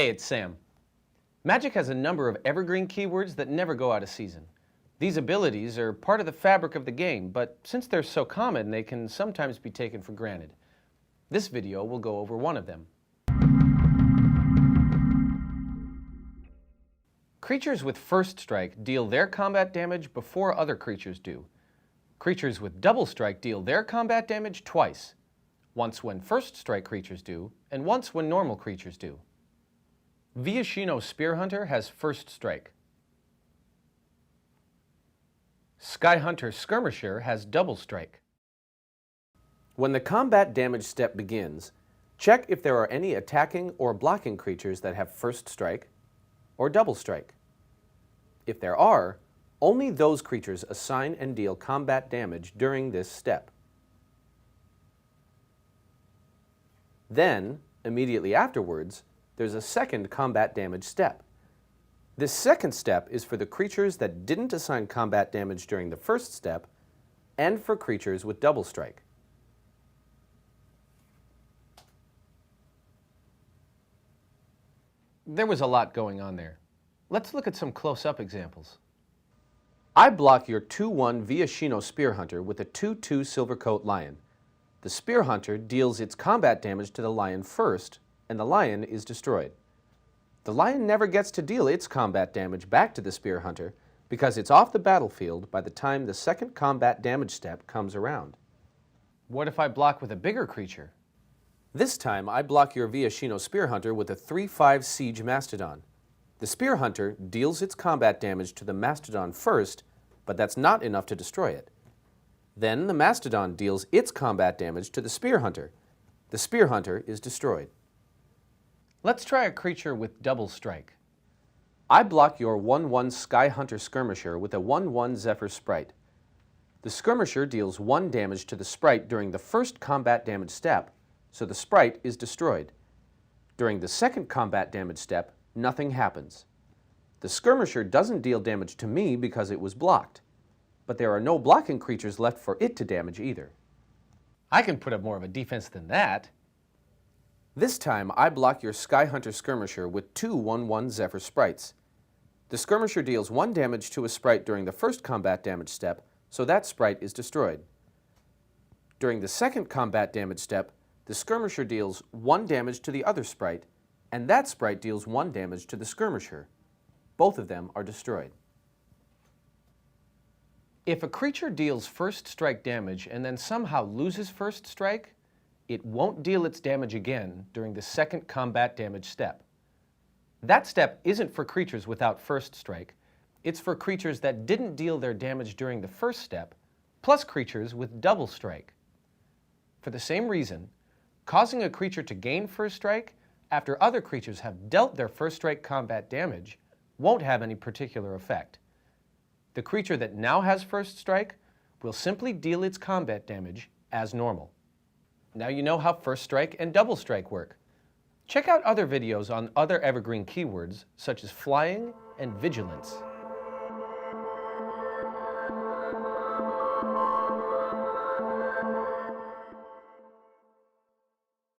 Hey, it's Sam. Magic has a number of evergreen keywords that never go out of season. These abilities are part of the fabric of the game, but since they're so common, they can sometimes be taken for granted. This video will go over one of them. Creatures with first strike deal their combat damage before other creatures do. Creatures with double strike deal their combat damage twice. Once when first strike creatures do, and once when normal creatures do. Viashino Spearhunter has first strike. Skyhunter Skirmisher has double strike. When the combat damage step begins, check if there are any attacking or blocking creatures that have first strike or double strike. If there are, only those creatures assign and deal combat damage during this step. Then, immediately afterwards, there's a second combat damage step. This second step is for the creatures that didn't assign combat damage during the first step, and for creatures with double strike. There was a lot going on there. Let's look at some close-up examples. I block your 2/1 Viashino Spearhunter with a 2/2 Silvercoat Lion. The Spearhunter deals its combat damage to the lion first, and the lion is destroyed. The lion never gets to deal its combat damage back to the Spearhunter because it's off the battlefield by the time the second combat damage step comes around. What if I block with a bigger creature? This time I block your Viashino Spearhunter with a 3/5 Siege Mastodon. The Spearhunter deals its combat damage to the Mastodon first, but that's not enough to destroy it. Then the Mastodon deals its combat damage to the Spearhunter. The Spearhunter is destroyed. Let's try a creature with double strike. I block your 1/1 Skyhunter Skirmisher with a 1/1 Zephyr Sprite. The Skirmisher deals 1 damage to the Sprite during the first combat damage step, so the Sprite is destroyed. During the second combat damage step, nothing happens. The Skirmisher doesn't deal damage to me because it was blocked, but there are no blocking creatures left for it to damage either. I can put up more of a defense than that. This time, I block your Skyhunter Skirmisher with 2 1/1 Zephyr Sprites. The Skirmisher deals 1 damage to a sprite during the first combat damage step, so that sprite is destroyed. During the second combat damage step, the Skirmisher deals 1 damage to the other sprite, and that sprite deals 1 damage to the Skirmisher. Both of them are destroyed. If a creature deals first strike damage and then somehow loses first strike, it won't deal its damage again during the second combat damage step. That step isn't for creatures without first strike, it's for creatures that didn't deal their damage during the first step, plus creatures with double strike. For the same reason, causing a creature to gain first strike after other creatures have dealt their first strike combat damage won't have any particular effect. The creature that now has first strike will simply deal its combat damage as normal. Now you know how first strike and double strike work. Check out other videos on other evergreen keywords such as flying and vigilance.